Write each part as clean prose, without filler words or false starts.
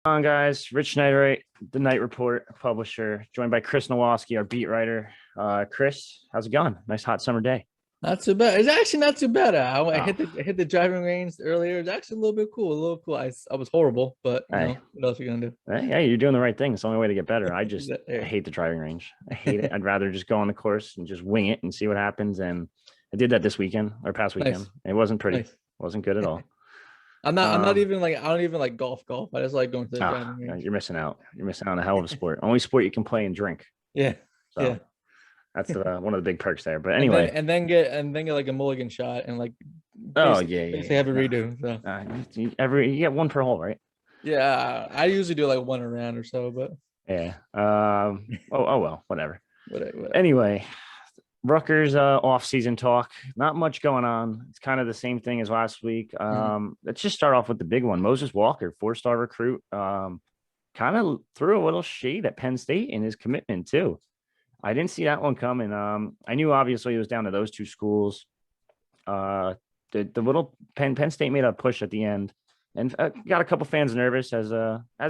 On, guys. Rich Schnyderite, the Night Report publisher, joined by Chris Nalwasky, our beat writer. Chris, how's it going? Nice hot summer day. Not too bad. It's actually not too bad. I Oh, hit the driving range earlier. It's actually a little bit cool. A little cool. I was horrible, but hey, what else are you gonna do? hey, you're doing the right thing. It's the only way to get better. I Hey. hate the driving range. I hate it. I'd rather just go on the course and just wing it and see what happens. And I did that this weekend or past weekend. Nice, It wasn't pretty. It nice. wasn't good at all. I'm not Um, even like I don't even like golf. I just like going to the oh, driving range. you're missing out. You're missing out on a hell of a sport. Only sport you can play and drink. Yeah, So yeah. that's one of the big perks there. But And then anyway, get like a mulligan shot and like oh yeah, basically yeah, have a yeah. redo. So You get one per hole, right? yeah, I usually do like one around or so, but Yeah. Oh well, whatever. whatever. Anyway, Rutgers off-season talk. Not much going on. It's kind of the same thing as last week. Mhm. Let's just start off with the big one. Moses Walker, four-star recruit, kind of threw a little shade at Penn State in his commitment too. I didn't see that one coming. I knew obviously it was down to those two schools. Uh, the little Penn State made a push at the end, and got a couple fans nervous as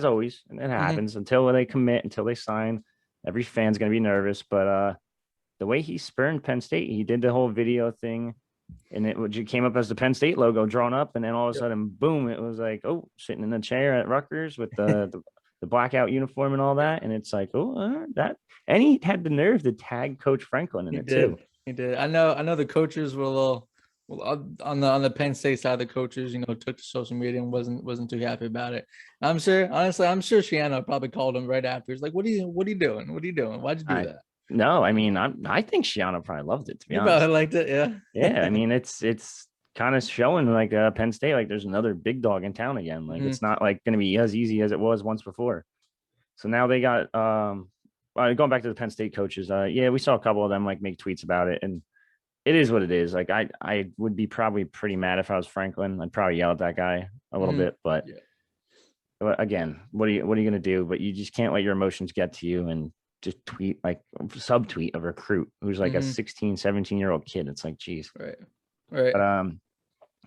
always, and it Mhm. happens until they commit, until they sign. Every fan's gonna be nervous, but the way he spurned Penn State, he did the whole video thing, and it came up as the Penn State logo drawn up, and then all of a Yep. sudden, boom! It was like, oh, sitting in the chair at Rutgers with the blackout uniform and all that, and it's like, oh, that, and he had the nerve to tag Coach Franklin in He it too. did. He did. I know the coaches were a little well on the Penn State side. The coaches, took to social media and wasn't too happy about it. I'm sure, honestly, I'm sure Shiano probably called him right after. He's like, what are you doing? What are you doing? Why'd you do I that?" No, I mean, I think Shiano probably loved it, to be He probably honest. liked it. Yeah, I Yeah. mean, it's kind of showing like Penn State, like there's another big dog in town again. Like Hmm. it's not like going to be as easy as it was once before. So now they got going back to the Penn State coaches. Yeah, we saw a couple of them like make tweets about it, and it is what it is. Like I would be probably pretty mad if I was Franklin. I'd probably yell at that guy a little Hmm. bit, but Yeah. again, what are you going to do? But you just can't let your emotions get to you and just tweet like subtweet a recruit who's like a Hmm. 16, 17-year-old kid. It's like, geez. Right. Right. But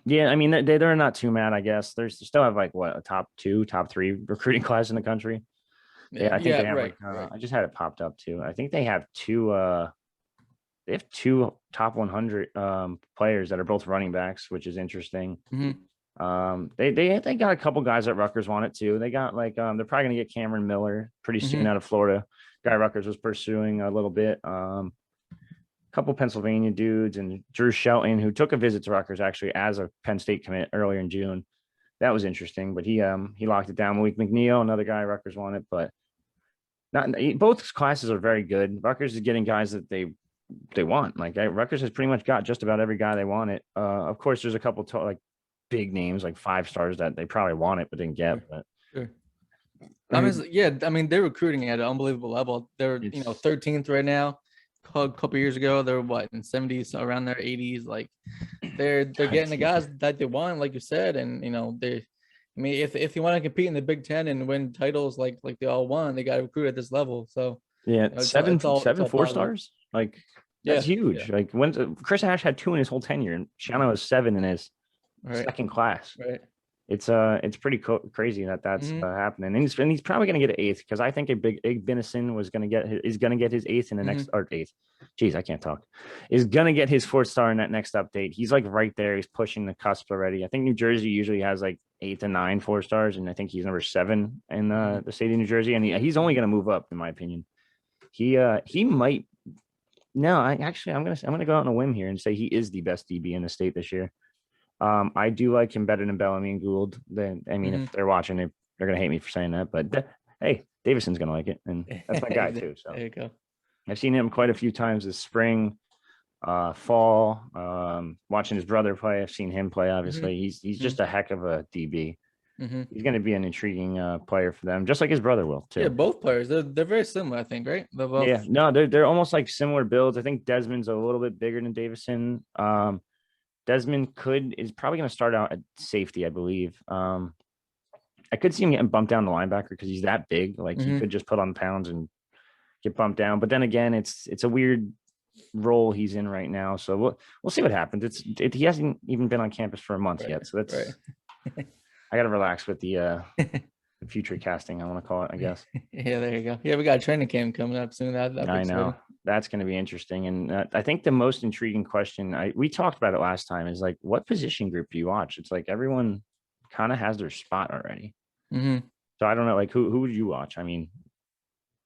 yeah, I mean they're not too mad, I guess. They still have like what, a top two, top three recruiting class in the country. Yeah. Yeah, I think Yeah. they have Right. like Right. I just had it popped up too. I think they have two top 100 players that are both running backs, which is interesting. Hmm. They got a couple guys that Rutgers wanted too. They got like they're probably gonna get Cameron Miller pretty soon Hmm. out of Florida. Guy Rutgers was pursuing a little bit. Couple Pennsylvania dudes and Drew Shelton, who took a visit to Rutgers actually as a Penn State commit earlier in June. That was interesting, but he locked it down. Malik McNeil, another guy Rutgers wanted, but not both classes are very good. Rutgers is getting guys that they want. Like Rutgers has pretty much got just about every guy they wanted. Of course, there's a couple like big names, like five stars that they probably wanted but didn't get. Sure. But Sure. I I mean, mean, yeah. I mean, they're recruiting at an unbelievable level. They're it's 13th right now. A couple years ago, they're what in 70s, around their 80s. Like they're getting the guys that they want, like you said, and they. I mean, if you want to compete in the Big Ten and win titles like they all won, they got to recruit at this level. So yeah, it's seven all four positive. stars. Like that's Yeah, yeah, huge. Like when Chris Ash had two in his whole tenure, and Shiano has seven in his right, second class. right. It's pretty crazy that that's Hmm. happening, and he's probably going to get an eighth because I think a big Ig Benison is going to get his eighth in the next Hmm. or eighth. Jeez, I can't talk. Is going to get his fourth star in that next update. He's like right there. He's pushing the cusp already. I think New Jersey usually has like 8 to 9 4 stars, and I think he's number 7 in Hmm. the state of New Jersey, and he's only going to move up in my opinion. He might. No, I'm gonna go out on a whim here and say he is the best DB in the state this year. I do like him better than Bellamy and Gould. Then I mean, Hmm. if they're watching, they're gonna hate me for saying that. But hey, Davison's gonna like it, and that's my guy There too. So you go. I've seen him quite a few times this spring, fall. Watching his brother play, I've seen him play. Hmm. Obviously, he's Hmm. just a heck of a DB. Hmm. He's going to be an intriguing player for them, just like his brother will Yeah, too. both players. They're very similar, I think, right? They're both. Yeah, no, they're almost like similar builds. I think Desmond's a little bit bigger than Davison. Desmond is probably going to start out at safety, I believe. I could see him getting bumped down to linebacker because he's that big. Like he Hmm. could just put on pounds and get bumped down. But then again, it's a weird role he's in right now. So we'll see what happens. He hasn't even been on campus for a month Right, yet, so right. I got to relax with the future casting, I want to call it, I guess. Yeah, there you go. Yeah, we got a training camp coming up soon. That'd be I know exciting. that's going to be interesting. And I think the most intriguing question we talked about it last time is like, what position group do you watch? It's like everyone kind of has their spot already. Mm-hmm. So I don't know, like who would you watch? I mean,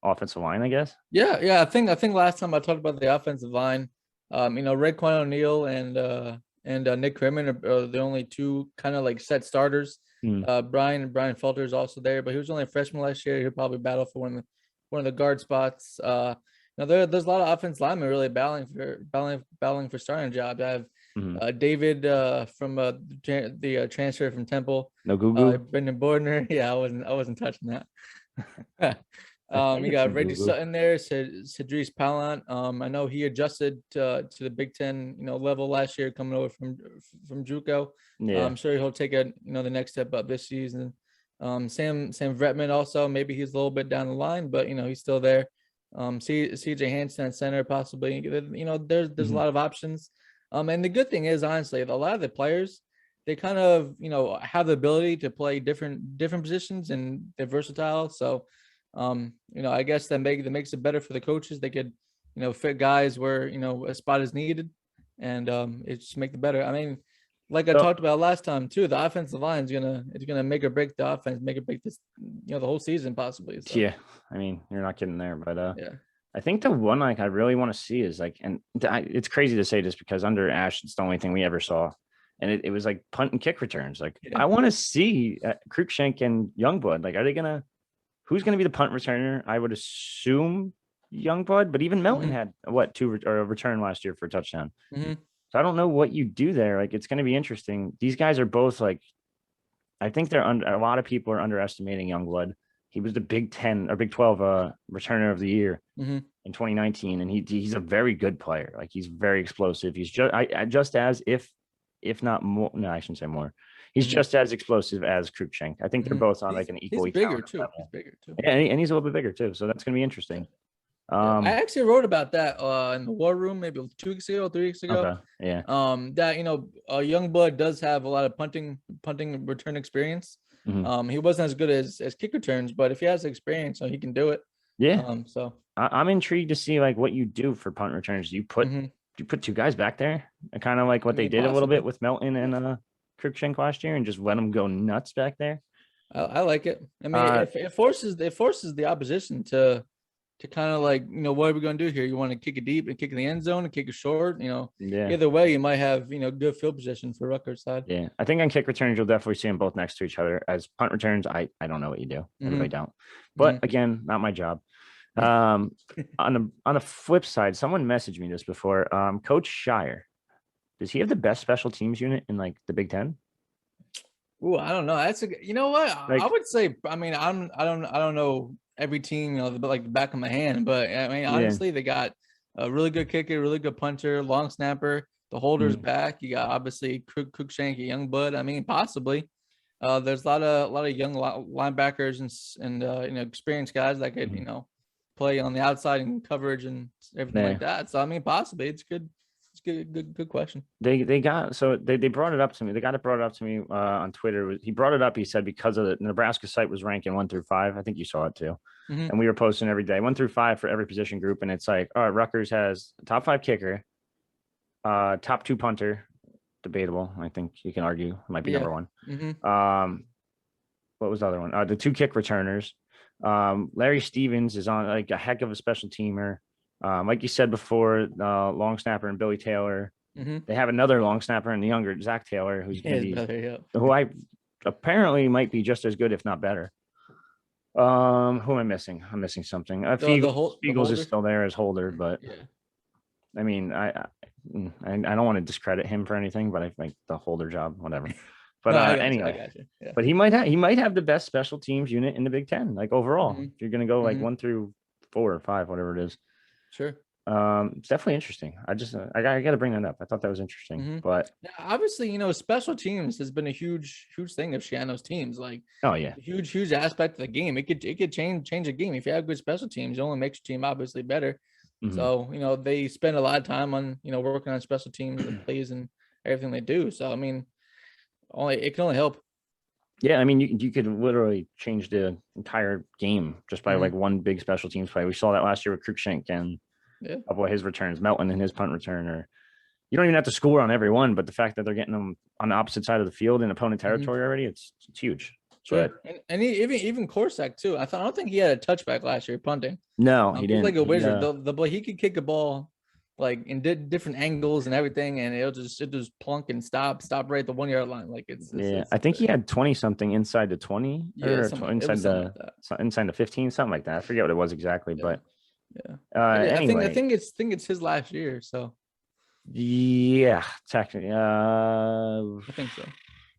offensive line, I guess. Yeah. I think last time I talked about the offensive line, Red Quan O'Neal and Nick Crimmon are the only two kind of like set starters. Hmm. Brian Felter is also there, but he was only a freshman last year. He'll probably battle for one of the guard spots. There's a lot of offensive linemen really battling for starting jobs. I have Mhm. David from the transfer from Temple. No Google. Brendan Bordner. Yeah, I wasn't touching that. I feel like You it's got some Reggie Google. Sutton there, Cedric Palant. I know he adjusted to the Big Ten, level last year coming over from JUCO. Yeah. I'm sure he'll take the next step up this season. Sam Vretman also, maybe he's a little bit down the line, but he's still there. CJ Hansen at center, possibly. There's a Mhm. lot of options. And the good thing is, honestly, a lot of the players, they kind of have the ability to play different positions and they're versatile. So I guess that makes it better for the coaches. They could, fit guys where, a spot is needed and it just make it better. I mean, like I So talked about last time too, the offensive line it's gonna make or break the offense, make or break this, the whole season possibly. So yeah, I mean, you're not getting there, but yeah. I think the one like I really want to see is like, and it's crazy to say this because under Ash, it's the only thing we ever saw, and it was like punt and kick returns. Like Yeah. I want to see Cruikshank and Youngblood. Like, are they gonna? Who's gonna be the punt returner? I would assume Youngblood, but even Melton Mhm. had what or a return last year for a touchdown. Mhm. So I don't know what you do there. Like it's going to be interesting. These guys are both like, I think they're under a lot of people are underestimating Youngblood. He was the Big 10 or Big 12 returner of the year Mhm. in 2019, and he's a very good player. Like he's very explosive. He's just as if not more. No, I shouldn't say more. He's Mhm. just as explosive as Cruikshank. I think they're Mhm. both on like He's an he's equally bigger talented too. He's level. bigger too. Yeah, and he's a little bit bigger too. So that's going to be Yeah. interesting. Yeah. I Um, actually wrote about that in the war room maybe 2 weeks ago, 3 weeks ago. okay, yeah, That young blood does have a lot of punting return experience. mhm. He wasn't as good as kick returns, but if he has experience, so he can do it. Yeah. So I'm intrigued to see like what you do for punt returns. mhm. You put two guys back there, kind of like I what they mean, did a little bit possibly. with Melton and Cruikshank last year, and just let them go nuts back there. I like it. I mean, Uh, it forces the opposition to kind of like, what are we going to do here? You want to kick it deep and kick in the end zone and kick it short? yeah, Either way, you might have good field position for Rutgers side. yeah. I think on kick returns you'll definitely see them both next to each other. As punt returns, I don't know what you do. I really Hmm. don't. But Hmm. again, not my job. Um, on the flip side, someone messaged me this before. Coach Shire, does he have the best special teams unit in like the Big Ten? Ooh, I don't know. You know what? I Like, would say. I mean, I don't know every team, like the back of my hand, but I mean, yeah. honestly, they got a really good kicker, really good punter, long snapper. The holder's Mm, back. You got obviously Cruikshank, young bud. I mean, possibly. There's a lot of young linebackers and experienced guys that could mhm. play on the outside and coverage and everything like Yeah. that. So I mean, possibly it's good. It's good question. They got so they brought it up to me. The guy that brought it up to me on Twitter, he brought it up. He said because of the Nebraska site was ranking 1 through 5. I think you saw it too. Hmm. And we were posting every day 1 through 5 for every position group. And it's like, all right, Rutgers has top 5 kicker, top 2 punter, debatable. I think you can argue might be Yeah. number one. Hmm. What was the other one? The 2 kick returners. Larry Stevens is on like a heck of a special teamer. Like you said before, long snapper and Billy Taylor. Hmm. They have another long snapper and the younger Zach Taylor, who's going to His be brother. Yeah. who I apparently might be just as good, if not better. Who am I missing? I'm missing something. The Spiegels is holder. still there as holder, but Yeah. I mean, I don't want to discredit him for anything, but I think the holder job, whatever. But No, I got you. I anyway, got you. Yeah. but he might have the best special teams unit in the Big Ten, like overall. Hmm. If you're gonna go like Hmm. 1 through 4 or 5, whatever it is. Sure. It's definitely interesting. I got to bring that up. I thought that was interesting, Hmm. but Yeah, obviously, special teams has been a huge thing of Shiano's teams. Like, oh yeah, a huge aspect of the game. It could change a game if you have good special teams. It only makes your team obviously better. hmm So they spend a lot of time on working on special teams and plays and everything they do. So I mean, only it can only help. Yeah, I mean, you could literally change the entire game just by like one big special teams play. We saw that last year with Cruikshank and Yeah. a couple of his returns, Melton and his punt return. Or you don't even have to score on every one, but the fact that they're getting them on the opposite side of the field in opponent territory already, it's huge. Sure. But And even Corsack too. I don't think he had a touchback last year punting. no, he He's like didn't. a wizard. The boy, he could kick a ball like in different angles and everything, and it just plunk and stop right at the 1 yard line. Like Yeah, I think he had 20 something inside the 20 yeah, or something, it inside was something like that. inside the 15, something like that. I forget what it was exactly, Yeah. but Yeah. I anyway, think it's his last year. So yeah, technically, I think so.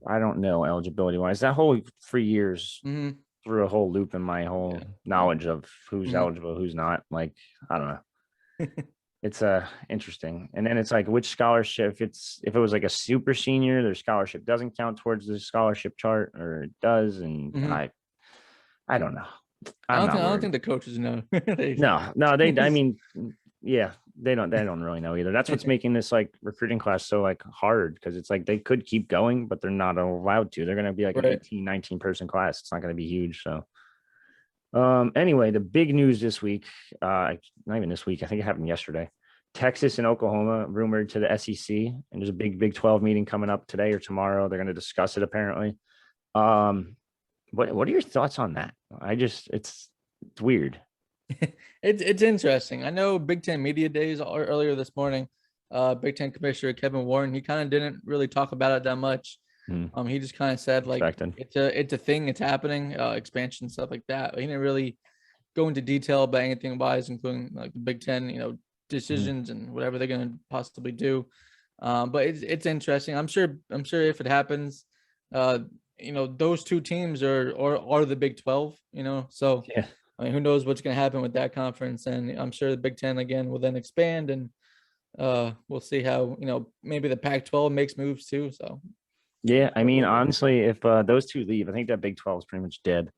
I don't know eligibility wise. That whole 3 years Mm-hmm. threw a whole loop in my whole Yeah. knowledge of who's Mm-hmm. eligible, who's not. Like, I don't know. It's interesting. And then it's like which scholarship, if it was like a super senior, their scholarship doesn't count towards the scholarship chart or it does. And Mm-hmm. I don't know. I'm I not don't worried. think the coaches know. No, I mean, yeah, they don't really know either. That's what's making this like recruiting class so like hard because it's like they could keep going, but they're not allowed to. They're going to be like an Right. 18, 19 person class. It's not going to be huge. So, anyway, the big news this week, not even this week, I think it happened yesterday. Texas and Oklahoma rumored to the SEC, and there's a big Big 12 meeting coming up today or tomorrow. They're going to discuss it apparently. What are your thoughts on that? It's weird. It's interesting. I know Big Ten media days earlier this morning. Big Ten Commissioner Kevin Warren, he kind of didn't really talk about it that much. Hmm. He just kind of said like Expected. it's a thing, it's happening, expansion stuff like that. But he didn't really go into detail about anything wise, including like the Big Ten, decisions and whatever they're going to possibly do. But it's interesting. I'm sure if it happens, those two teams are the Big 12. So Yeah. I mean, who knows what's going to happen with that conference? And I'm sure the Big Ten again will then expand, and we'll see how maybe the Pac-12 makes moves too. So Yeah, I mean, we'll see. honestly, if those two leave, I think that Big 12 is pretty much dead.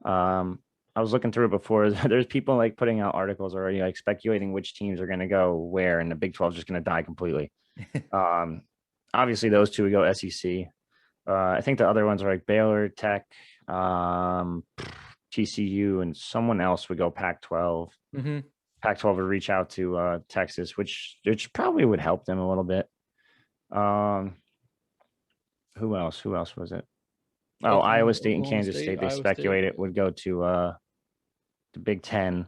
I was looking through it before. There's people like putting out articles already, like speculating which teams are going to go where, and the Big 12 is just going to die completely. Um, Obviously, those two would go SEC. I think the other ones are like Baylor, Tech, TCU, and someone else would go Pac-12. Mm-hmm. Pac-12 would reach out to Texas, which probably would help them a little bit. Who else? Who else was it? Oh, Iowa State and Oklahoma Kansas State, State. They Iowa State. speculated would go to the Big Ten.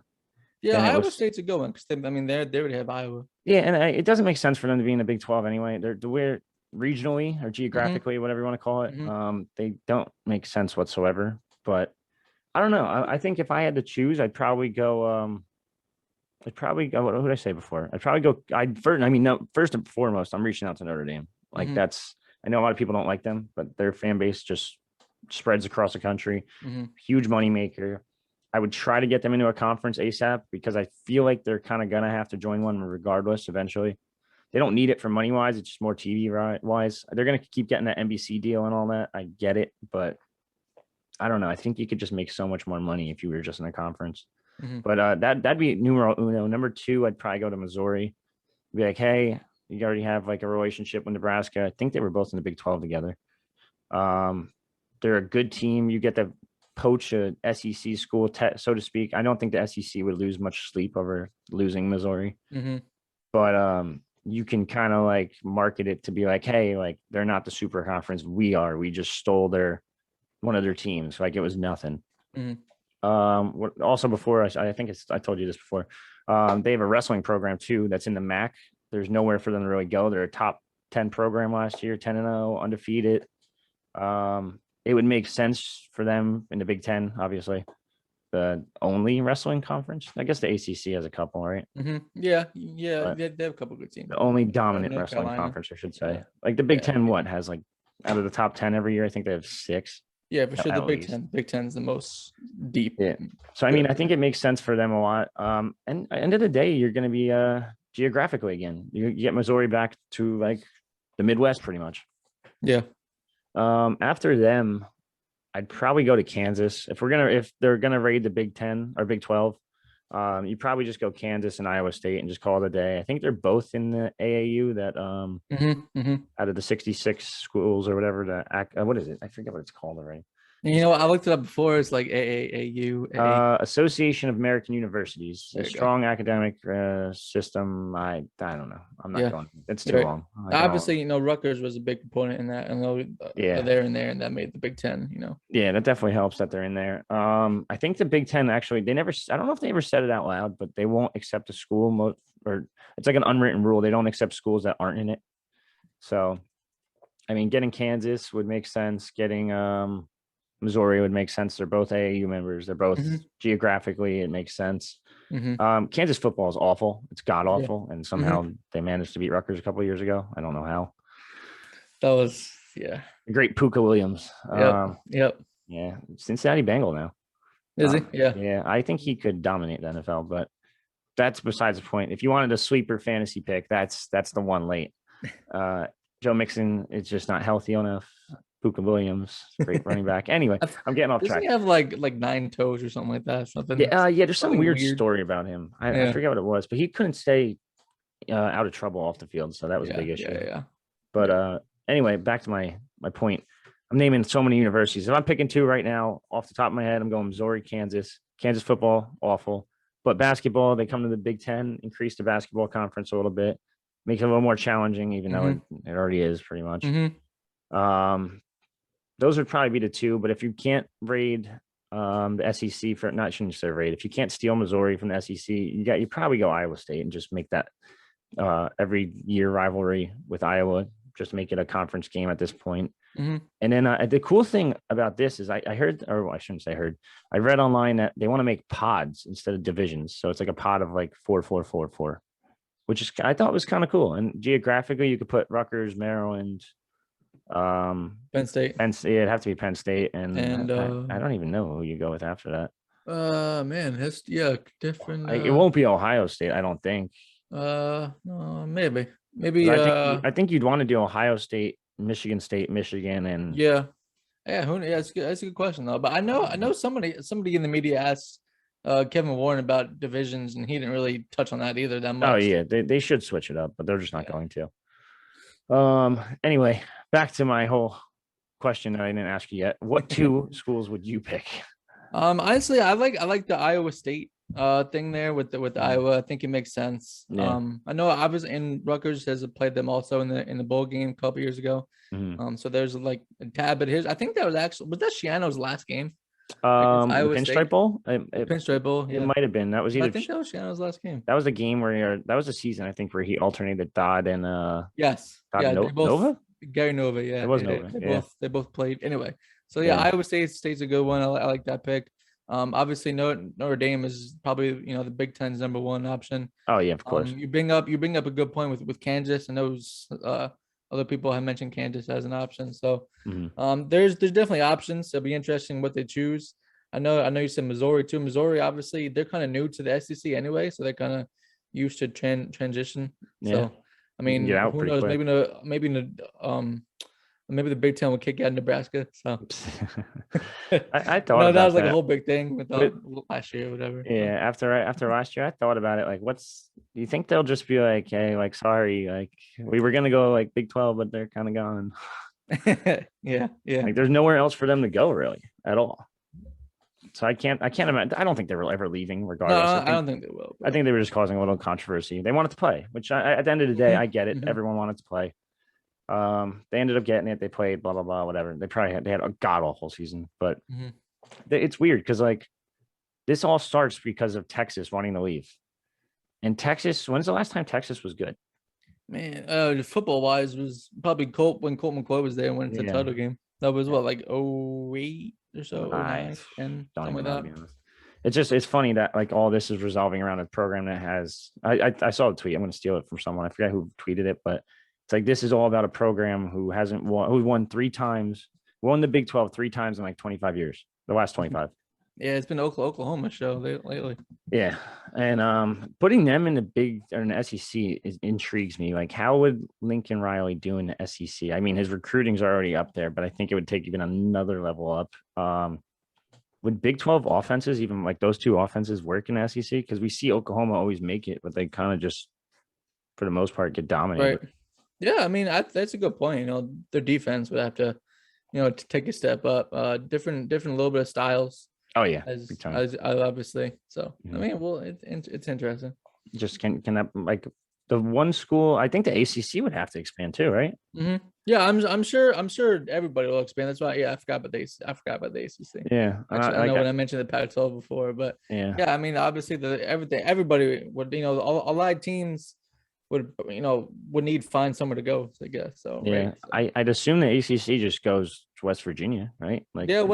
Yeah, Then it Iowa was State's a good one because I mean they would have Iowa. yeah, and it doesn't make sense for them to be in the Big 12 anyway. They're regionally or Mm-hmm. geographically, whatever you want to call it. Mm-hmm. They don't make sense whatsoever. But I don't know. I think if I had to choose, I'd probably go. I'd probably go. What did I say before? I'd probably go. No. First and foremost, I'm reaching out to Notre Dame. Like Mm-hmm. that's. I know a lot of people don't like them, but their fan base just spreads across the country. Mm-hmm. Huge money maker. I would try to get them into a conference ASAP because I feel like they're kind of gonna have to join one regardless eventually. They don't need it for money wise. It's just more TV wise. They're gonna keep getting that NBC deal and all that. I get it, but I don't know. I think you could just make so much more money if you were just in a conference. Mm-hmm. But that'd be numero uno. Number two, I'd probably go to Missouri. Be like, hey, you already have like a relationship with Nebraska. I think they were both in the Big 12 together. They're a good team. You get to poach a SEC school, so to speak. I don't think the SEC would lose much sleep over losing Missouri, Mm-hmm. but you can kind of like market it to be like, hey, like they're not the super conference. We are. We just stole one of their teams. Like it was nothing. Mm-hmm. Also before I think I told you this before. They have a wrestling program too that's in the MAC. There's nowhere for them to really go. They're a top 10 program last year, 10-0, undefeated. It would make sense for them in the Big Ten, obviously. The only wrestling conference. I guess the ACC has a couple, right? Mm-hmm. Yeah, yeah, But they have a couple good teams. the only dominant North wrestling Carolina. conference, I should say. Yeah. Like the Big Yeah. Ten, what has like out of the top 10 every year? I think they have 6. Yeah, for sure. The At Big least. Ten. Big Ten's the most deep. Yeah. So I mean, I think it makes sense for them a lot. And at the end of the day, you're going to be geographically again. You get Missouri back to like the Midwest, pretty much. Yeah. After them, I'd probably go to Kansas if they're gonna raid the Big 10 or Big 12. You probably just go Kansas and Iowa State and just call it a day. I think they're both in the AAU that out of the 66 schools or whatever what is it? I forget what it's called already. You know, I looked it up before. It's like AAAU. Association of American Universities, There a you go. strong academic system. I don't know. I'm not Yeah. going. It's too Right. long. Obviously, you know, Rutgers was a big component in that, and Yeah. they're in there, and that made the Big Ten. You know. Yeah, that definitely helps that they're in there. I think the Big Ten actually, I don't know if they ever said it out loud, but they won't accept a school or it's like an unwritten rule. They don't accept schools that aren't in it. So, I mean, getting Kansas would make sense. Getting Missouri would make sense. They're both AAU members. They're both geographically, it makes sense. Kansas football is awful. It's god awful. And somehow they managed to beat Rutgers a couple of years ago. I don't know how. That was, yeah. The great Puka Williams. Yep. Yeah. Cincinnati Bengal now. Is he? Yeah. Yeah. I think he could dominate the NFL, but that's besides the point. If you wanted a sleeper fantasy pick, that's the one late. Joe Mixon is just not healthy enough. Puka Williams, great running back. Anyway, I'm getting off track. Doesn't he have like 9 toes or something like that? Something. Yeah, there's some weird story about him. I forget what it was, but he couldn't stay out of trouble off the field, so that was a big issue. Yeah. But anyway, back to my point. I'm naming so many universities. If I'm picking 2 right now, off the top of my head, I'm going Missouri, Kansas. Kansas football, awful. But basketball, they come to the Big Ten, increase the basketball conference a little bit, make it a little more challenging, even though it already is pretty much. Those would probably be the 2. But if you can't raid the SEC for not shouldn't say raid, if you can't steal Missouri from the SEC, you probably go Iowa State and just make that every year rivalry with Iowa, just make it a conference game at this point. And then the cool thing about this is I heard, or I shouldn't say heard, I read online that they want to make pods instead of divisions. So it's like a pod of like 4, 4, 4, 4, which is I thought was kind of cool. And geographically, you could put Rutgers, Maryland, Penn State. It'd have to be Penn State, and I don't even know who you go with after that. Man, it's different. It won't be Ohio State, I don't think. Maybe. I think you'd want to do Ohio State, Michigan, and yeah. That's good. That's a good question though. But I know somebody in the media asked Kevin Warren about divisions, and he didn't really touch on that either that much. Oh yeah, they should switch it up, but they're just not going to. Anyway, back to my whole question that I didn't ask you yet. What 2 schools would you pick? Honestly, I like the Iowa State thing there with Iowa. I think it makes sense. Yeah. I know I was in Rutgers has played them also in the bowl game a couple years ago. So there's like a tad bit here. I think that was that Shiano's last game. The Pinstripe Bowl. Pinstripe Bowl. It might have been. That was either. I think that was Shiano's last game. That was a game that was a season I think where he alternated Dodd and yes, Dodd Nova. Gary Nova. Yeah, it was Nova. They both played anyway. So Iowa State's a good one. I like that pick. Obviously Notre Dame is probably the Big Ten's number 1 option. Oh yeah, of course. You bring up a good point with Kansas, and those other people have mentioned Kansas as an option. So there's definitely options. It'll be interesting what they choose. I know you said Missouri too. Missouri, obviously, they're kind of new to the SEC anyway, so they're kind of used to transition. Yeah. So I mean, who knows? Maybe the Big Ten will kick out Nebraska. So I thought that was like a whole big thing with last year or whatever. Yeah, after last year, I thought about it. Like, do you think they'll just be like, hey, like, sorry, like we were gonna go like Big 12, but they're kind of gone. Yeah. Like, there's nowhere else for them to go really at all. So I can't imagine. I don't think they were ever leaving, regardless. No, I don't think they will. I think they were just causing a little controversy. They wanted to play, which at the end of the day, I get it. Everyone wanted to play. They ended up getting it. They played, blah blah blah, whatever. They had a god awful season, but it's weird because like this all starts because of Texas wanting to leave. And Texas, when's the last time Texas was good? Man, football wise was probably when Colt McCoy was there and went to the title game. That was what, like 08 or so, 09, 10, something like that. It's funny that like all this is resolving around a program that has I saw a tweet. I'm going to steal it from someone. I forget who tweeted it, but it's like this is all about a program who won 3 times, won the Big 12 3 times in like 25 years, the last 25. Yeah, it's been Oklahoma show lately. Yeah, and putting them in the SEC intrigues me. Like, how would Lincoln Riley do in the SEC? I mean, his recruiting's already up there, but I think it would take even another level up. would Big 12 offenses, even like those two offenses, work in the SEC? Because we see Oklahoma always make it, but they kind of just, for the most part, get dominated. Right. Yeah, I mean, that's a good point. You know, their defense would have to, you know, to take a step up. Different little bit of styles Oh yeah, big as time. obviously. So I Mhm. mean, well, it's interesting. Just can that like the one school? I think the ACC would have to expand too, right? Yeah, I'm sure everybody will expand. That's why, yeah, I forgot about the ACC. Yeah, Actually, I know when I mentioned the Pac-12 before, but yeah, yeah, I mean, obviously everybody would, you know, a lot of teams would need to find somewhere to go, I guess. So right. yeah. So I'd assume the ACC just goes to West Virginia, right? Like yeah,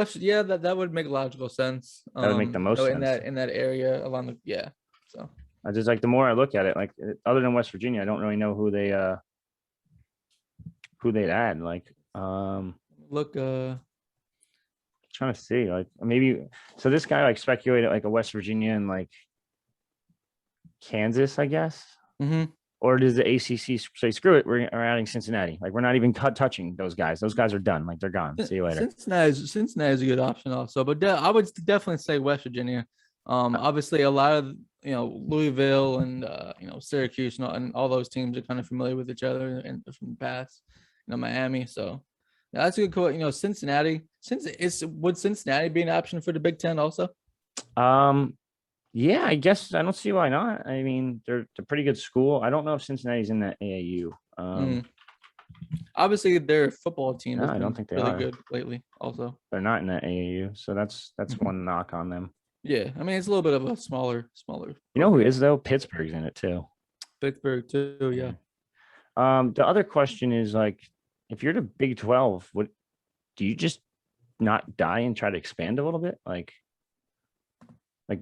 that would make logical sense. that would make the You know, most sense. in that area along the So I just like the more I look at it, like other than West Virginia, I don't really know who they'd add. Like look, trying to see like maybe so this guy like speculated like a West Virginia and like Kansas, I guess. mhm. Or does the ACC say screw it? We're adding Cincinnati. Like we're not even touching those guys. Those guys are done. Like they're gone. See you later. Cincinnati's a good option also, but I would definitely say West Virginia. Obviously a lot of Louisville and Syracuse and all those teams are kind of familiar with each other and from the past. Miami. So yeah, that's a good call. Cincinnati. Would Cincinnati be an option for the Big Ten also? Um, yeah, I guess I don't see why not. I mean, they're a pretty good school. I don't know if Cincinnati's in that AAU. Mm. Obviously, their football team No, has I don't been think they really are. good lately. Also, They're not in that AAU. So that's one knock on them. yeah, I mean it's a little bit of a smaller You know who program. is though? Pittsburgh's in it too. Pittsburgh too, yeah. Yeah. The other question is like, if you're the Big 12, what do you just not die and try to expand a little bit? Like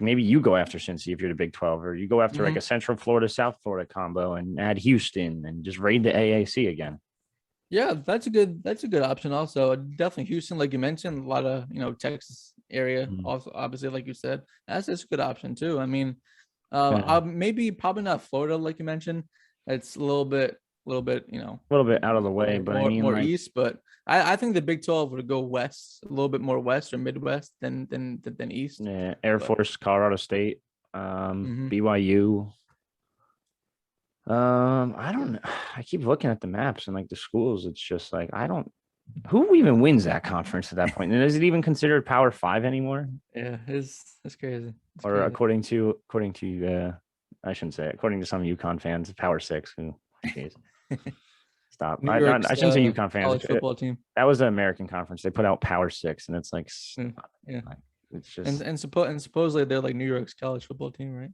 maybe you go after Cincy if you're the Big 12, or you go after like Mhm. a Central Florida, South Florida combo and add Houston and just raid the AAC again. Yeah, that's a good option. Also, definitely Houston, like you mentioned, a lot of Texas area. Mhm. Also, obviously, like you said, that's a good option too. I mean, Yeah. maybe probably not Florida, like you mentioned. It's a little bit, A little bit out of the way, but I mean, more like, east. But I think the Big 12 would go west, a little bit more west or Midwest than east. yeah, Air But Force, Colorado State, mhm. BYU. I don't know. I keep looking at the maps and like the schools. It's just like I don't. Who even wins that conference at that point? And is it even considered Power Five anymore? Yeah, it's crazy. It's Or crazy. according to I shouldn't say it, according to some UConn fans, Power Six. Who, jeez, stop. New I York's shouldn't say UConn fans. college football team. That was the American conference. They put out Power Six, and it's like, Mm, yeah. it's just And supposedly they're like New York's college football team, right?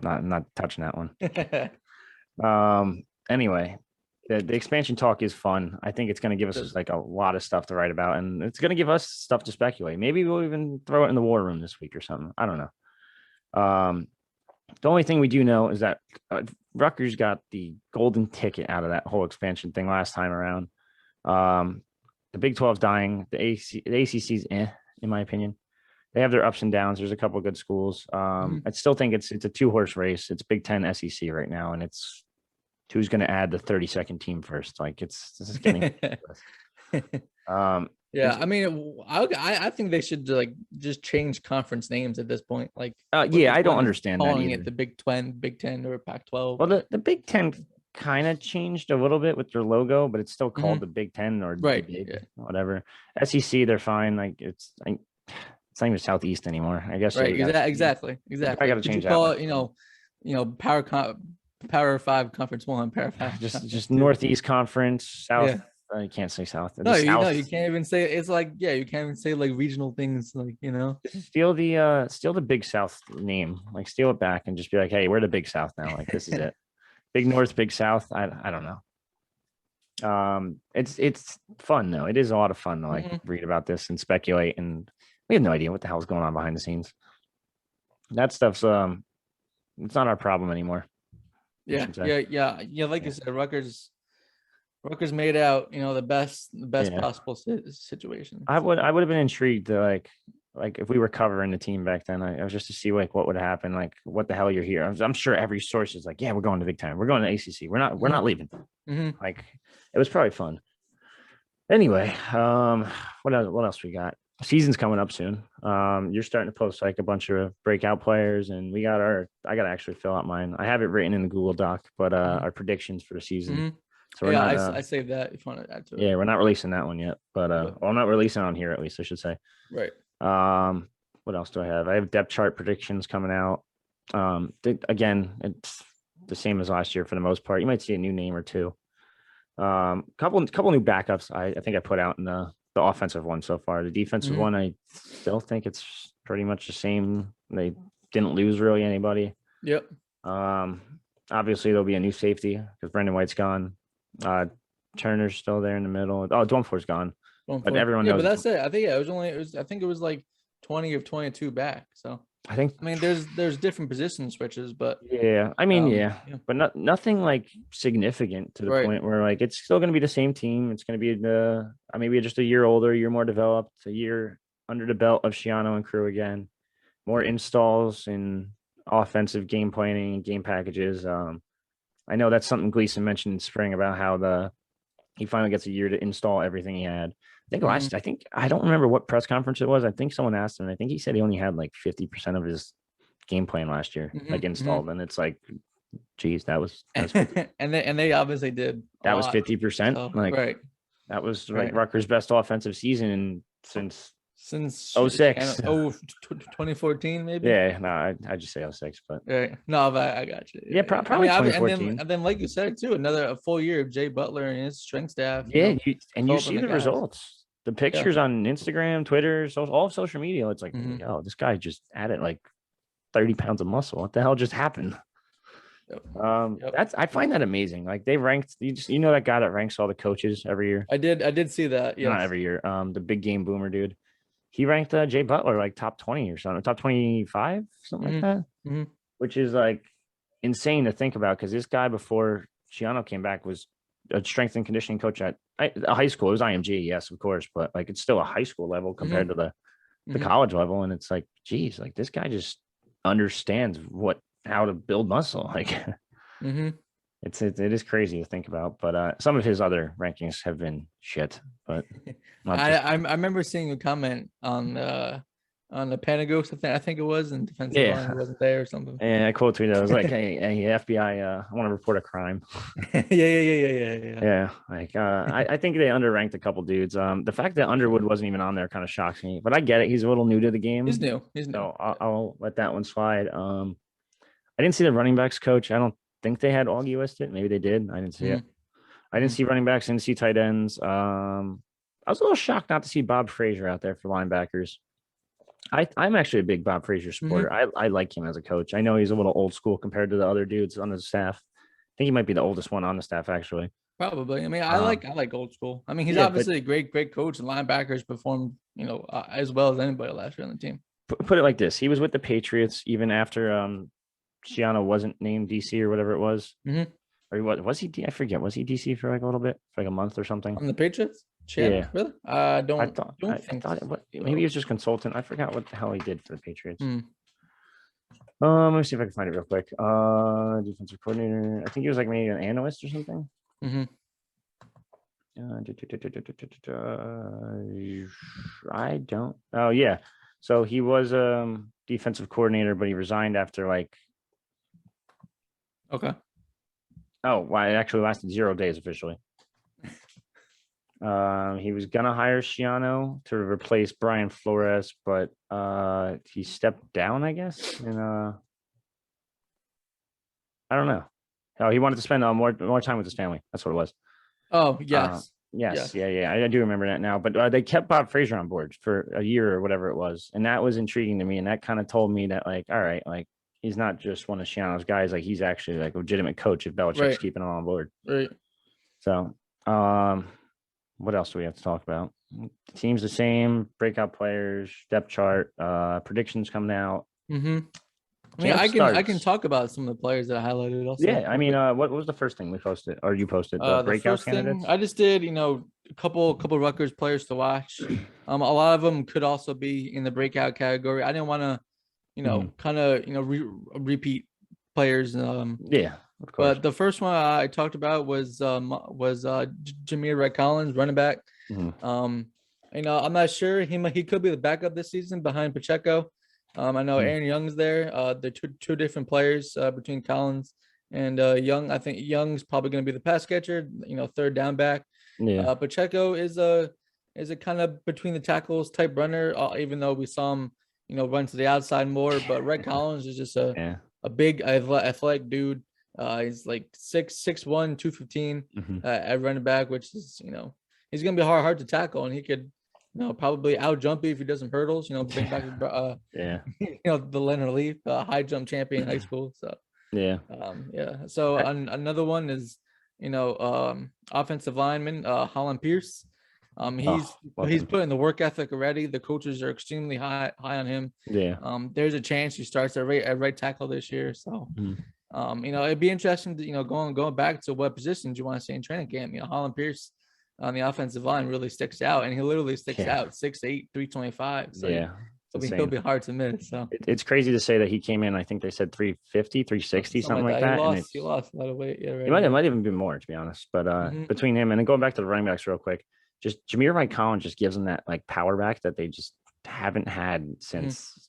not touching that one. Anyway, the expansion talk is fun. I think it's going to give us like a lot of stuff to write about, and it's going to give us stuff to speculate. Maybe we'll even throw it in the war room this week or something. I don't know. The only thing we do know is that Rutgers got the golden ticket out of that whole expansion thing last time around. The Big 12's dying. The ACC's in my opinion. They have their ups and downs. There's a couple of good schools. Mhm. I still think it's a 2-horse race. It's Big 10 SEC right now, and it's who's going to add the 32nd team first. Like this is getting Yeah, I mean, I think they should like just change conference names at this point. Like, what's yeah, the I don't point of understand that calling either. it the Big Ten, or Pac-12? Well, the Big 10 kind of changed a little bit with their logo, but it's still called Mhm. the Big 10 or the Right. Big Yeah. whatever. SEC, they're fine. Like it's not even Southeast anymore. I guess Right. Exactly. I got Exactly. to Could you change that call one. it, Power Five Conference One, Power Five Just Conference Two? Northeast Conference, South. Yeah. I can't say South. The No, South. you can't even say it's like, yeah, you can't even say like regional things, like, Steal the Big South name. Like steal it back and just be like, hey, we're the Big South now. Like this is it. Big North, Big South. I don't know. It's fun though. It is a lot of fun to like Mhm. read about this and speculate, and we have no idea what the hell's going on behind the scenes. That stuff's it's not our problem anymore. Yeah. Like you said, Rutgers made out, the best Yeah. possible situation. I would have been intrigued to like if we were covering the team back then. I was just to see like what would happen, like what the hell you're here. I'm sure every source is like, yeah, we're going to Big Ten, we're going to ACC, we're not leaving. Mm-hmm. Like it was probably fun. Anyway, what else we got? season's coming up soon. You're starting to post like a bunch of breakout players, and I got to actually fill out mine. I have it written in the Google Doc, but our predictions for the season. Mm-hmm. So we're Yeah, not. I saved that if you want to add to it. Yeah, we're not releasing that one yet, but well, I'm not releasing it on here at least, I should say. Right. What else do I have? I have depth chart predictions coming out. Again, it's the same as last year for the most part. You might see a new name or two. Couple new backups. I think I put out in the offensive one so far. The defensive one, I still think it's pretty much the same. They didn't lose really anybody. Yep. Obviously there'll be a new safety because Brendan White's gone. Turner's still there in the middle. Oh, Dwumfor's gone. But everyone knows. But that's it. I think I think it was like 20 of 22 back. So I mean, there's different position switches, but yeah, I mean, but nothing like significant to the point where like it's still going to be the same team. It's going to be maybe just a year older, a year more developed, a year under the belt of Schiano and crew again. More installs and offensive game planning and game packages. I know that's something Gleason mentioned in spring about how he finally gets a year to install everything he had. I think I don't remember what press conference it was. I think someone asked him, and I think he said he only had like 50% of his game plan last year, like installed. And it's like, geez, that's and they obviously did. That was 50%. So, like that was like Rutgers' best offensive season since 06. 2014 maybe. Yeah, no, I just say 06, but no, but I got you. Yeah, probably 2014. And then like you said too, a full year of Jay Butler and his strength staff. Yeah, you see the results. The pictures on Instagram, Twitter, all social media. It's like, oh, this guy just added like 30 pounds of muscle. What the hell just happened? I find that amazing. Like they ranked, you know that guy that ranks all the coaches every year. I did see that. Yeah, not every year. The big game boomer dude. He ranked Jay Butler like top 20 or something, top 25, something like that, which is like insane to think about because this guy before Schiano came back was a strength and conditioning coach at a high school. It was IMG, yes, of course, but like it's still a high school level compared to the college level. And it's like, geez, like this guy just understands how to build muscle. Like it is crazy to think about, but some of his other rankings have been shit. But I remember seeing a comment on the Panagos, I think it was, and defensive line wasn't there or something. Yeah, I quote tweeted. I was like, hey, FBI, I want to report a crime. Yeah. Like I think they underranked a couple dudes. The fact that Underwood wasn't even on there kind of shocks me, but I get it. He's a little new to the game. He's new. So I'll let that one slide. I didn't see the running backs coach. I don't think they had Augie listed. Maybe they did. I didn't see it. I didn't see running backs. Didn't see tight ends. I was a little shocked not to see Bob Frazier out there for linebackers. I'm actually a big Bob Frazier supporter. I like him as a coach. I know he's a little old school compared to the other dudes on the staff. I think he might be the oldest one on the staff, actually. Probably. I mean, I like old school. I mean, he's obviously a great coach, and linebackers performed, as well as anybody last year on the team. Put it like this: he was with the Patriots even after Schiano wasn't named DC or whatever it was. Or was he? I forget. Was he DC for like a little bit, for like a month or something? On the Patriots? Yeah. Really? I thought maybe he was just consultant. I forgot what the hell he did for the Patriots. Let me see if I can find it real quick. Defensive coordinator. I think he was like maybe an analyst or something. I don't. Oh yeah. So he was defensive coordinator, but he resigned after like. Okay. Oh, well, it actually lasted 0 days officially. He was gonna hire Schiano to replace Brian Flores, but he stepped down, I guess. And I don't know. Oh, he wanted to spend more time with his family. That's what it was. Oh, yes. Yes. Yeah. I do remember that now. But they kept Bob Frazier on board for a year or whatever it was, and that was intriguing to me. And that kind of told me that, like, all right, like he's not just one of Schiano's guys. Like he's actually like a legitimate coach if Belichick's keeping him on board. Right. So, what else do we have to talk about? The team's the same. Breakout players, depth chart, predictions coming out. I mean, I can talk about some of the players that I highlighted also. Yeah, I mean, what was the first thing we posted, or you posted? The breakout candidates. I just did, a couple Rutgers players to watch. A lot of them could also be in the breakout category. I didn't want to, repeat players. Yeah, of course. But the first one I talked about was Jameer Wright Collins, running back. I'm not sure. He could be the backup this season behind Pacheco. I know Hmm. Aaron Young's there. They're two different players between Collins and Young. I think Young's probably going to be the pass catcher. Third down back. Yeah. Pacheco is a kind of between the tackles type runner. Even though we saw him, run to the outside more. But Red Collins is just a Yeah. a big athletic dude. He's like 6'1", 215 Hmm. at running back, which is he's gonna be hard to tackle, and he could probably out jump you if he does some hurdles. Bring back Yeah. the Leonard Leaf high jump champion in high school. So Yeah. yeah. So I- another one is offensive lineman Holland Pierce. Oh, love He's him. put in the work ethic already. The coaches are extremely high on him. Yeah. There's a chance he starts at right tackle this year. So Mhm. it'd be interesting to going back to what positions you want to see in training camp. Holland Pierce on the offensive line really sticks out, and he literally sticks Yeah. out 6'8", 325. So Yeah. he'll be hard to miss. So It's crazy to say that he came in, I think they said 350, 360, something like He that. And lost a lot of weight. Yeah, it right. might even be more, to be honest. But Mhm. between him and then going back to the running backs real quick, just Jameer Wright Collins just gives them that like power back that they just haven't had since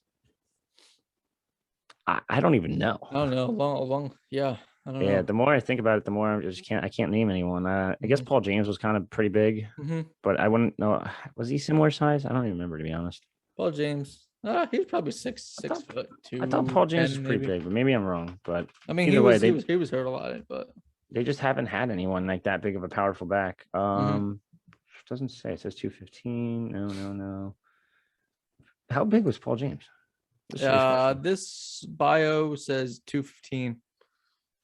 I don't even know. I don't know. Long. Yeah, I don't Yeah, know. the more I think about it, the more I can't name anyone. I guess Paul James was kind of pretty big, Mm-hmm. but I wouldn't know. Was he similar size? I don't even remember, to be honest. Paul James. He's probably I six thought foot I thought Paul James was 210 pretty maybe. big, but maybe I'm wrong. But I mean, either way, he was hurt a lot, but they just haven't had anyone like that big of a powerful back. mhm. Doesn't say. It says 215. No. How big was Paul James? This bio says 215.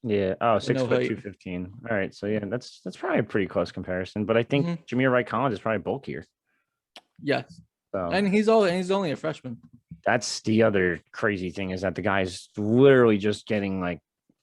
Yeah. Oh, With 6 no foot height. 215. All right. So yeah, that's probably a pretty close comparison. But I think Mhm. Jameer Wright Collins is probably bulkier. Yes, So and he's only a freshman. that's the other crazy thing is that the guy's literally just getting like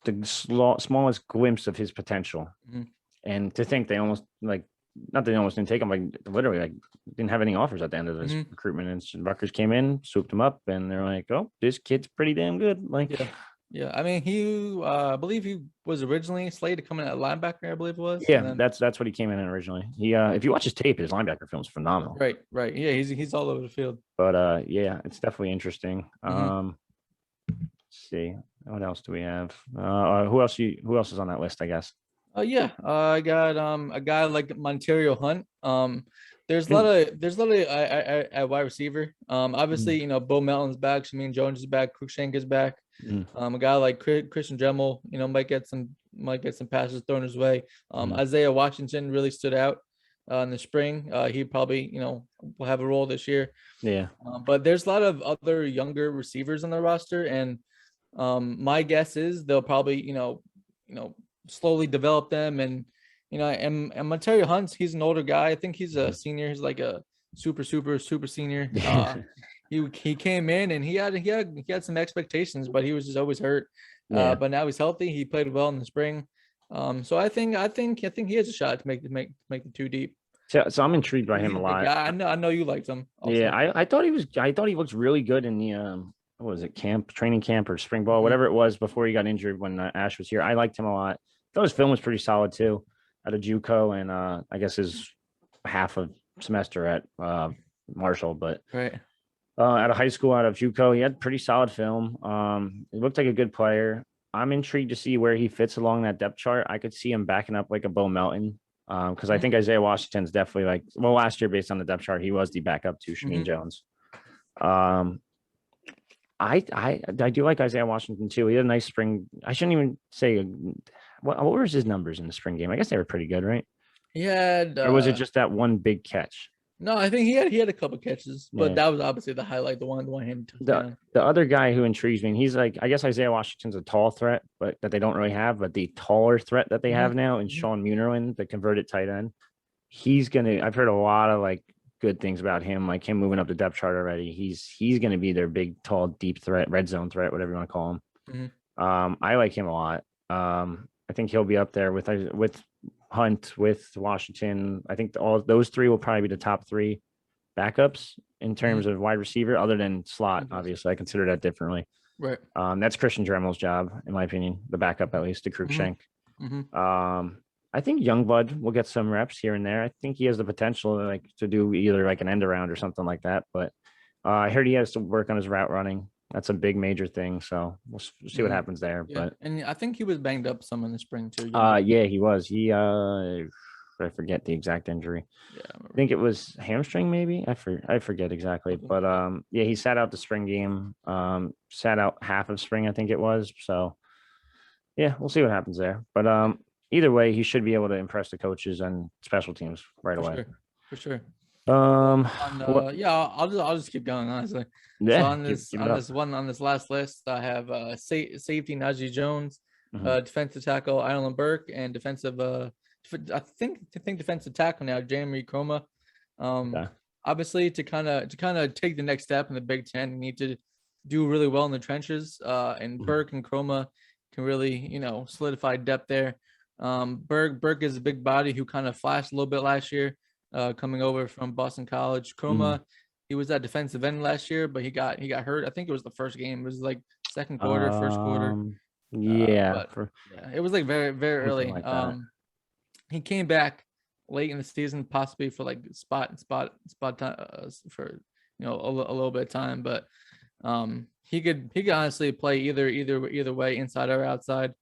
the smallest glimpse of his potential. Mhm. And to think they almost like not that they almost didn't take him, like literally like didn't have any offers at the end of this Mhm. recruitment. And Rutgers came in, swooped him up, and they're like, "Oh, this kid's pretty damn good." Like, Yeah, yeah. I mean, I believe he was originally slated to come in at linebacker. I believe it was, and yeah, then that's what he came in originally. He if you watch his tape, his linebacker film's phenomenal. right. Yeah, he's all over the field. But yeah, it's definitely interesting. Mhm. Let's see, what else do we have? Who else is on that list? I guess. Yeah. I got a guy like Montario Hunt. There's a lot Hmm. of at wide receiver. Obviously, Bo Melton's back, Shamin Jones is back, Cruikshank is back. Mm, A guy like Christian Dremel, might get some passes thrown his way. mm, Isaiah Washington really stood out in the spring. He probably, will have a role this year. yeah. But there's a lot of other younger receivers on the roster, and my guess is they'll probably, slowly develop them. And and Montario Hunt, he's an older guy. I think he's a senior. He's like a super senior. He came in and he had some expectations, but he was just always hurt. Yeah. But now he's healthy. He played well in the spring. So I think he has a shot to make the two deep. So I'm intrigued by him a Like, lot. I know you liked him Yeah, also. I thought he looked really good in the what was it, training camp or spring ball, Mhm. whatever it was before he got injured when Ash was here. I liked him a lot. Thought his film was pretty solid too, out of JUCO and I guess his half of semester at Marshall, but Right. out of high school, out of JUCO, he had pretty solid film. He looked like a good player. I'm intrigued to see where he fits along that depth chart. I could see him backing up like a Bo Melton. Because I think Isaiah Washington's definitely like, well, last year based on the depth chart, he was the backup to Shamin Mhm. Jones. Um, I do like Isaiah Washington too. He had a nice spring. I shouldn't even say what were his numbers in the spring game. I guess they were pretty good, right? He had Or was it just that one big catch? no, I think he had a couple catches, but Yeah. that was obviously the highlight, the one hand The touchdown. the other guy who intrigues me, and he's like, I guess Isaiah Washington's a tall threat, but that they don't really have. But the taller threat that they have Mhm. now, and Mhm. Sean Munnerlin, the converted tight end, he's gonna. I've heard a lot of like good things about him, like him moving up the depth chart already. He's gonna be their big, tall, deep threat, red zone threat, whatever you want to call him. Mhm. I like him a lot. I think he'll be up there with Hunt, with Washington. I think all those three will probably be the top three backups in terms of wide receiver, other than slot. Mhm. Obviously, I consider that differently. Right. That's Christian Dremel's job, in my opinion, the backup at least to Mhm. Cruikshank. Mhm. I think Youngblood will get some reps here and there. I think he has the potential to do either like an end around or something like that. But I heard he has to work on his route running. That's a big major thing. So we'll see what happens there. Yeah, But and I think he was banged up some in the spring too. yeah, he was. I forget the exact injury. Yeah, I I think it was hamstring, maybe. I forget exactly. But yeah, he sat out the spring game. Sat out half of spring, I think it was. So yeah, we'll see what happens there. But either way, he should be able to impress the coaches and special teams right away. Sure. For sure. Yeah, I'll just keep going, honestly. yeah. So on this last list, I have safety Najee Jones, defensive tackle Ireland Burke, and defensive I think defensive tackle now Jeremy Chroma. Obviously to kind of take the next step in the Big Ten, you need to do really well in the trenches. And Burke and Chroma can really, solidify depth there. Burke is a big body who kind of flashed a little bit last year, coming over from Boston College. Chroma, he was at defensive end last year, but he got hurt. I think it was the first game. It was like second quarter, first quarter. Yeah, it was like very, very early. Like he came back late in the season, possibly for like spot time, for a little bit of time, but he could honestly play either way, inside or outside.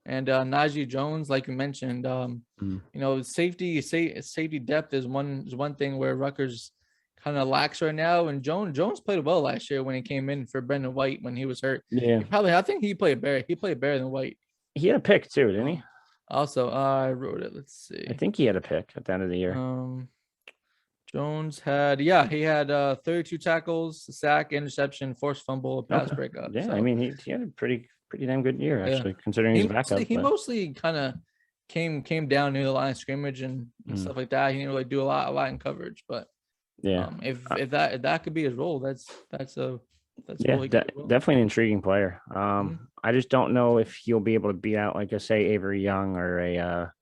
And Najee Jones, like you mentioned, safety depth is one thing where Rutgers kind of lacks right now. And Jones played well last year when he came in for Brendan White when he was hurt. Yeah, I think he played better. He played better than White. He had a pick too, didn't he? Also, I wrote it. Let's see. I think he had a pick at the end of the year. Jones had 32 tackles, sack, interception, forced fumble, pass breakup. Yeah, so, I mean he had a pretty damn good year actually, considering he's backup. He mostly kind of came down near the line of scrimmage and stuff like that. He didn't really do a lot in coverage, but yeah, if that could be his role, that's definitely an intriguing player. I just don't know if he'll be able to beat out like say Avery Young or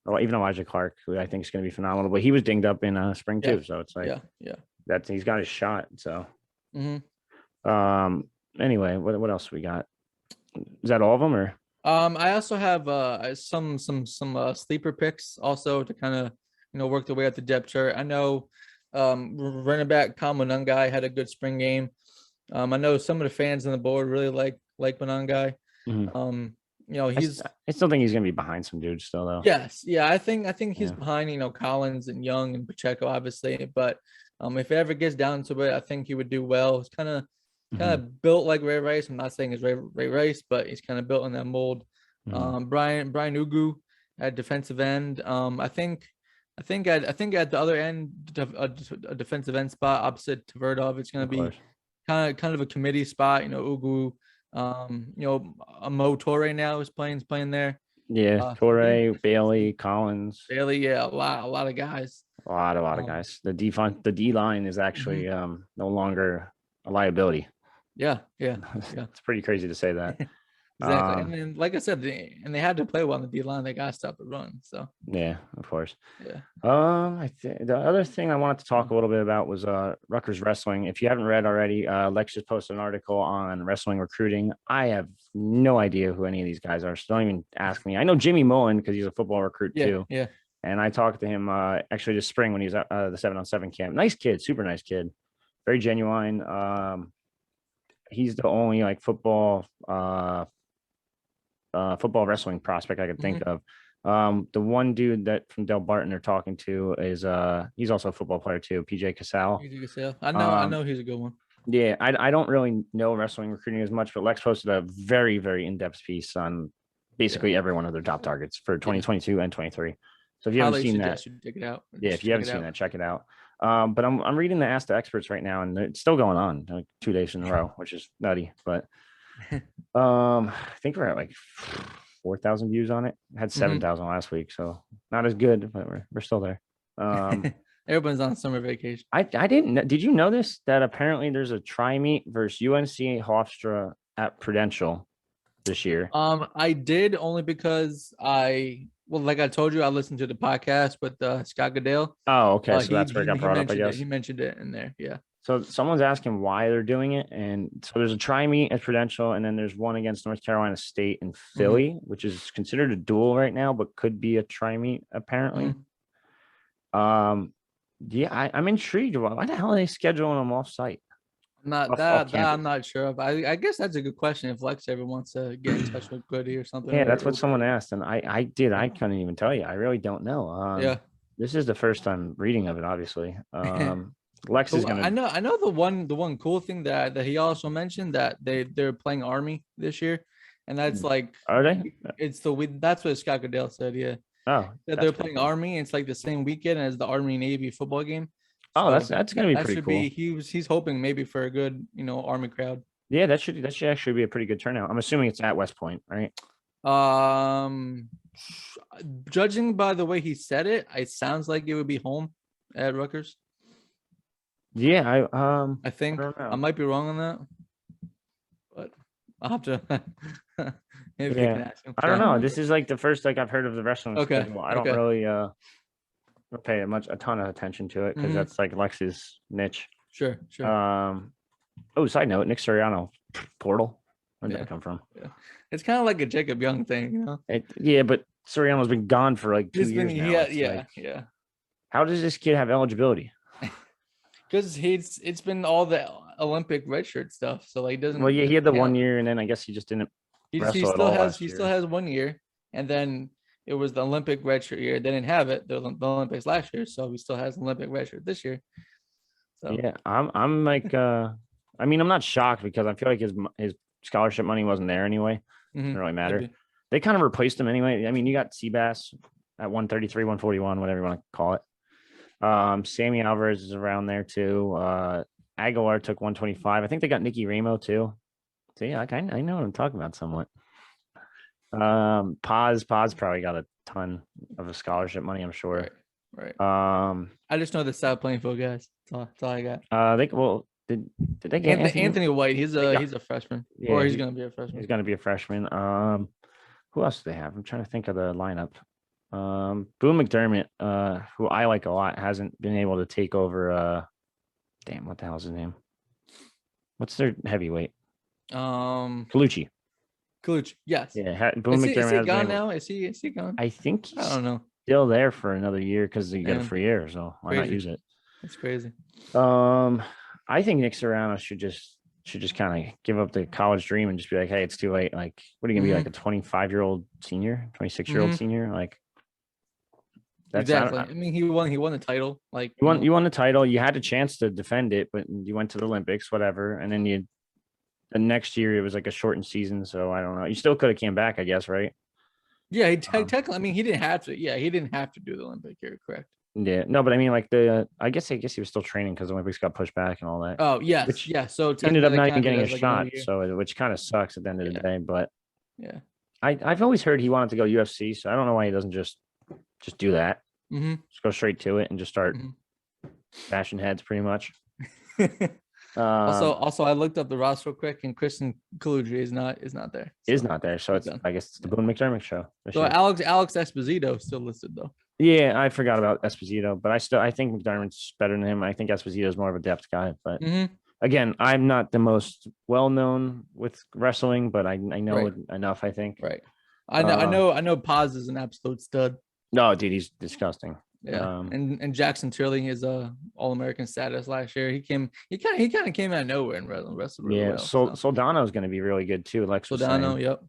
or even Elijah Clark, who I think is going to be phenomenal. But he was dinged up in spring too, so it's like he's got his shot. So anyway, what else we got? Is that all of them or? I also have some sleeper picks also to kind of work their way up the depth chart. I know running back Kyle Monangai had a good spring game. I know some of the fans on the board really like Monangai. I still think he's gonna be behind some dudes still though. Yes, yeah, I think he's behind Collins and Young and Pacheco obviously, but if it ever gets down to it, I think he would do well. He's kind of built like Ray Rice. I'm not saying it's Ray Rice, but he's kind of built in that mold. Brian Ugu at defensive end. I think at the other end, a defensive end spot opposite Tverdov, it's going to be kind of a committee spot. Ugu, a Mo Torre now is playing there. Yeah, Torre, Bailey, Collins. Bailey, yeah, a lot of guys. A lot of guys. The D line is actually no longer a liability. Yeah. It's pretty crazy to say that. Exactly. And then, like I said, they had to play well on the D line. They got to stop the run. So yeah, of course. Yeah. The other thing I wanted to talk a little bit about was Rutgers wrestling. If you haven't read already, Lex just posted an article on wrestling recruiting. I have no idea who any of these guys are, so don't even ask me. I know Jimmy Mullen because he's a football recruit too. Yeah. And I talked to him actually this spring when he was at the 7-on-7 camp. Nice kid, super nice kid, very genuine. He's the only like football wrestling prospect I could think of. The one dude that from Del Barton they're talking to is he's also a football player too, PJ Casale. I know he's a good one. Yeah, I don't really know wrestling recruiting as much, but Lex posted a very, very in-depth piece on basically every one of their top targets for 2022 and 23. So if you haven't seen that, check it out. Yeah, if you haven't seen that, check it out. But I'm reading the Ask the Experts right now, and it's still going on like 2 days in a row, which is nutty. But I think we're at like 4,000 views on it. Had 7,000 last week, so not as good, but we're still there. Everyone's on summer vacation. I didn't know. Did you know this? That apparently there's a tri-meet versus UNC Hofstra at Prudential this year. I did only because like I told you, I listened to the podcast with Scott Goodale. Oh, okay. So that's where it got brought up, I guess. He mentioned it in there. Yeah. So someone's asking why they're doing it. And so there's a tri meet at Prudential, and then there's one against North Carolina State and Philly, which is considered a duel right now, but could be a tri meet apparently. Yeah, I'm intrigued. Why the hell are they scheduling them off site? That I'm not sure of. I guess that's a good question if Lex ever wants to get in touch with Goody or something. Yeah, that's what someone asked, and I couldn't even tell you. I really don't know. Yeah. This is the first time reading of it, obviously. Lex is gonna. I know the one cool thing that he also mentioned that they're playing Army this year, and that's like, Are they? It's that's what Scott Goodell said. Yeah. Oh, That they're playing Army. It's like the same weekend as the Army Navy football game. Oh, so that's gonna be pretty cool. He's hoping maybe for a good Army crowd. Yeah, that should actually be a pretty good turnout. I'm assuming it's at West Point, right? Judging by the way he said it sounds like it would be home at Rutgers. Yeah, I think I might be wrong on that, but I'll have to. Maybe I can ask him. I don't know. This is like the first I've heard of the wrestling schedule. I don't really pay a ton of attention to it because that's like Lex's niche. Sure. Side note, Nick Soriano portal. Where did that come from? Yeah. It's kind of like a Jacob Young thing, but Soriano's been gone for like 2 years now. Yeah. How does this kid have eligibility? Because it's been all the Olympic redshirt stuff, so he doesn't. Well, yeah, he had the 1 year, and then I guess he just didn't. He still has 1 year, and then it was the Olympic redshirt year. They didn't have it the Olympics last year, so he still has an Olympic redshirt this year. So yeah, I'm like, I mean, I'm not shocked because I feel like his scholarship money wasn't there anyway. Doesn't really matter. Maybe. They kind of replaced him anyway. I mean, you got Seabass at 133, 141, whatever you want to call it. Sammy Alvarez is around there too. Aguilar took 125. I think they got Nicky Ramo too. So yeah, I know what I'm talking about somewhat. Paz probably got a ton of scholarship money, I'm sure. Right. I just know the South Plainfield guys. That's all I got. Did they get Anthony White? He's a freshman, or he's gonna be a freshman. He's gonna be a freshman. Who else do they have? I'm trying to think of the lineup. Boone McDermott, who I like a lot, hasn't been able to take over. What the hell's his name? What's their heavyweight? Colucci. Yes. Yeah. Boone McDermott. Is he gone now? Is he gone? I think he's I don't know. Still there for another year because you get a free year, so why not use it? That's crazy. I think Nick Serrano should just kind of give up the college dream and just be like, hey, it's too late. Like, what are you gonna be like a 25-year-old senior, 26-year-old senior? Like, that's exactly. I mean, he won the title. Like, you won the title. You had a chance to defend it, but you went to the Olympics, whatever. And then the next year it was like a shortened season, so I don't know. You still could have came back, I guess, right? Yeah, technically. I mean, he didn't have to. Yeah, he didn't have to do the Olympic year, correct? Yeah, no, but I mean, like I guess he was still training because the Olympics got pushed back and all that. Oh yes, So ended up not even getting a shot, so which kind of sucks at the end of the day. But yeah, I've always heard he wanted to go UFC, so I don't know why he doesn't just do that. Just go straight to it and just start bashing heads, pretty much. Also, I looked up the roster real quick, and Kristen Kaluji is not there. Is not there, so it's I guess it's the Boone McDermott show. So Alex Esposito is still listed though. Yeah, I forgot about Esposito, but I think McDermott's better than him. I think Esposito is more of a depth guy, but again, I'm not the most well known with wrestling, but I know enough. I think. Right. I know Paz is an absolute stud. No, dude, he's disgusting. Yeah, and Jackson Turley is All-American status last year. He kind of came out of nowhere and wrestled really well. So Soldano is going to be really good too. Lex was saying. Yep.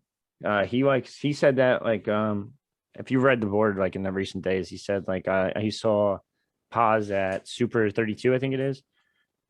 He said that if you read the board like in the recent days, he said he saw Paz at Super 32, I think it is,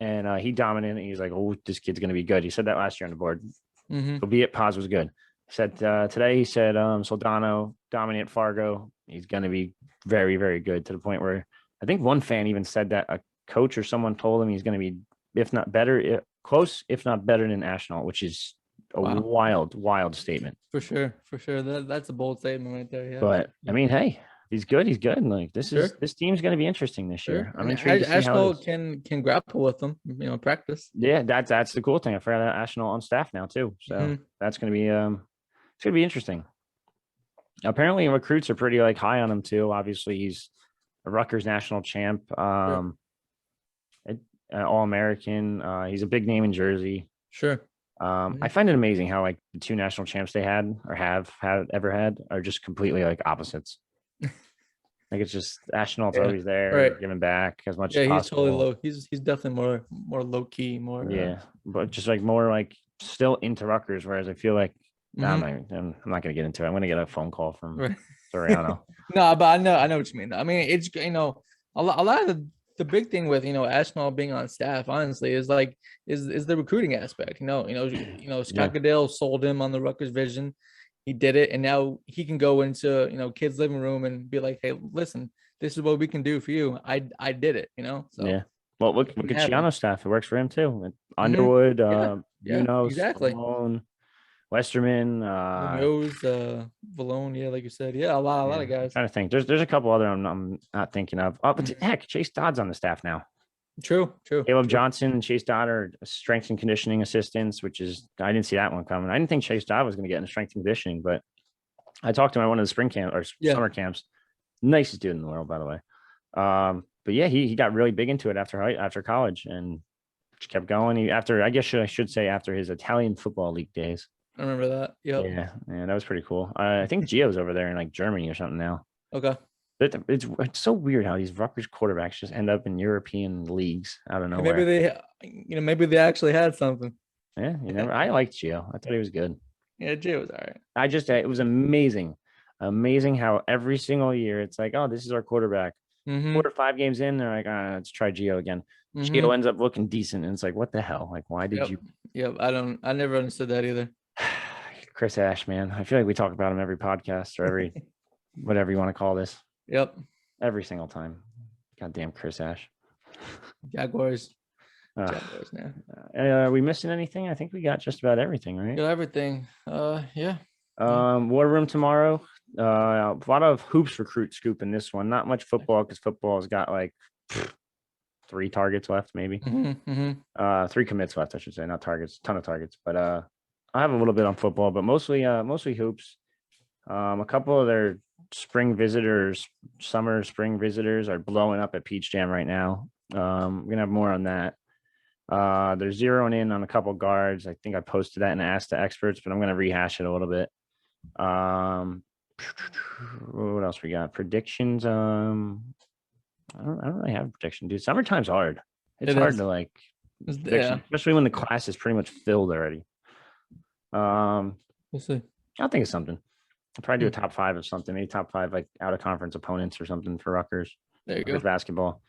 and he dominated. He's like, oh, this kid's going to be good. He said that last year on the board. Albeit Paz was good. He said today he said Soldano dominant Fargo. He's going to be very, very good to the point where I think one fan even said that a coach or someone told him he's going to be, if not better, close, if not better than Ashnall, which is a wild statement. For sure. That's a bold statement right there. Yeah. But I mean, hey, he's good. Like this team's going to be interesting this year. I'm intrigued to see how can grapple with them, practice. Yeah, that's the cool thing. I forgot that Ashnall on staff now too, so that's going to be it's going to be interesting. Apparently recruits are pretty high on him too. Obviously he's a Rutgers national champ. All-American. He's a big name in Jersey. Sure. I find it amazing how like the two national champs they had or have ever had are just completely like opposites. Like it's just astronaut's Yeah. always there, Right. giving back as much Yeah, as he's totally possible. low. He's definitely more low key, more. Yeah, but just like more like still into Rutgers, whereas I feel like Mhm. I'm not gonna get into it. I'm gonna get a phone call from Right. Soriano. No, but I know what you mean. I mean, it's a lot of the big thing with Ashnall being on staff, honestly, is like is the recruiting aspect. Yeah, Scott Goodell sold him on the Rutgers vision. He did it, and now he can go into kids' living room and be like, "Hey, listen, this is what we can do for you. I did it." So yeah. Well, it look can at happen. Chiano's staff. It works for him too. And Hmm. Underwood, Yeah, yeah, exactly. Malone, Westerman. Munoz, Valone, yeah, like you said, yeah, a lot Yeah, of I'm guys. trying to think. There's a couple other I'm not thinking of. Oh, but Mhm. heck, Chase Dodd's on the staff now. True, true, Caleb true. Johnson and Chase Dodd are strength and conditioning assistants, which is I didn't see that one coming. I didn't think Chase Dodd was going to get into strength and conditioning, but I talked to him at one of the spring camp or Yeah, summer camps. Nicest dude in the world, by the way. But yeah, he got really big into it after college and just kept going. I guess I should say after his Italian football league days. I remember that. Yep. Yeah, that was pretty cool. I think Gio's over there in like Germany or something now. Okay. It's so weird how these Rutgers quarterbacks just end up in European leagues out of And maybe nowhere. they actually had something. Yeah, you never. I liked Gio. I thought he was good. Yeah, Jay was all right. It was amazing how every single year it's like, oh, this is our quarterback. Mm-hmm. 4 or 5 games in, they're like, let's try Gio again. Gio Mm-hmm. ends up looking decent, and it's like, what the hell? Like, why did Yep. you, Yep. I never understood that either. Chris Ash, man? I feel like we talk about him every podcast or every whatever you want to call this, Yep. every single time. Goddamn Chris Ash. Jaguars. Uh, Jaguars now. are we missing anything? I think we got just about everything, right? Got everything. Yeah. Yeah. War room tomorrow. A lot of hoops recruit scoop in this one. Not much football because football's got like 3 targets left, maybe. Mm-hmm. Mm-hmm. 3 commits left, I should say, not targets, ton of targets. But I have a little bit on football, but mostly hoops. A couple of their summer spring visitors are blowing up at Peach Jam right now. We're gonna have more on that. They're zeroing in on a couple guards. I think I posted that and asked the experts, but I'm gonna rehash it a little bit. What else we got? Predictions. I don't really have a prediction, dude. Summertime's hard. It's It hard is. to like Yeah. prediction, especially when the class is pretty much filled already. We'll see. I'll think of something. I'll probably do a Hmm. top 5 of something, maybe top 5 like out of conference opponents or something for Rutgers. There you Rutgers go. basketball.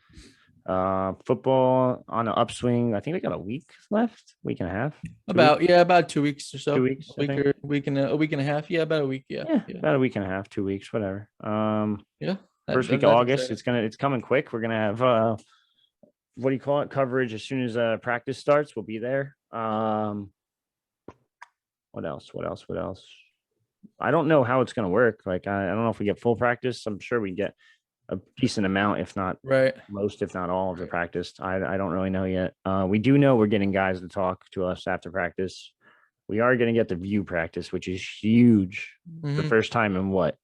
Football on an upswing. I think we got a week left, week and a half, 2 weeks, About 2 weeks or so. 2 weeks, I think. A week and a half. Yeah, about a week. Yeah. Yeah, Yeah. about a week and a half, 2 weeks, whatever. Yeah. First week of That's August, exciting. it's coming quick. We're gonna have what do you call it? Coverage as soon as practice starts. We'll be there. What else? What else? I don't know how it's gonna work. Like I don't know if we get full practice. I'm sure we get a decent amount, if not Right. most, if not all of the Right. practice. I don't really know yet. We do know we're getting guys to talk to us after practice. We are going to get the view practice, which is huge. The Mm-hmm. first time in what?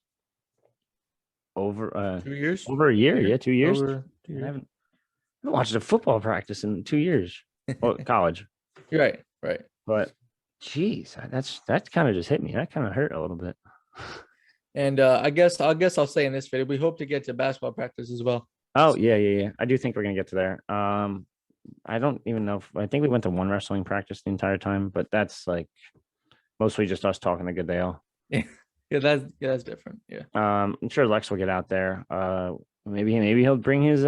Over 2 years. over a year? Yeah, 2 years. Over 2 years. I haven't watched a football practice in 2 years. Well, college, You're right. Right. but geez, that kind of just hit me. That kind of hurt a little bit. And I'll say in this video, we hope to get to basketball practice as well. Oh yeah. I do think we're gonna get to there. I don't even know I think we went to one wrestling practice the entire time, but that's like mostly just us talking to Goodale. Yeah. That's different. Yeah. I'm sure Lex will get out there. Maybe he'll bring his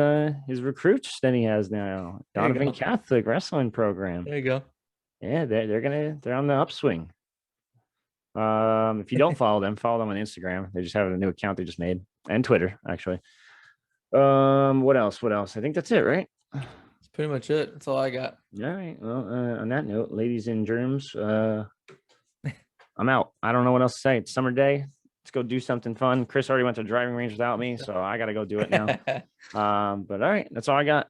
recruits that he has now. There you Donovan go. Catholic wrestling program. There you go. Yeah, they're on the upswing. If you don't follow them on Instagram. They just have a new account they just made, and Twitter actually. What else? I think that's it, right? That's pretty much it. That's all I got. All right. Well, on that note, ladies and germs, I'm out. I don't know what else to say. It's summer day. Let's go do something fun. Chris already went to the driving range without me, so I got to go do it now. But all right, that's all I got.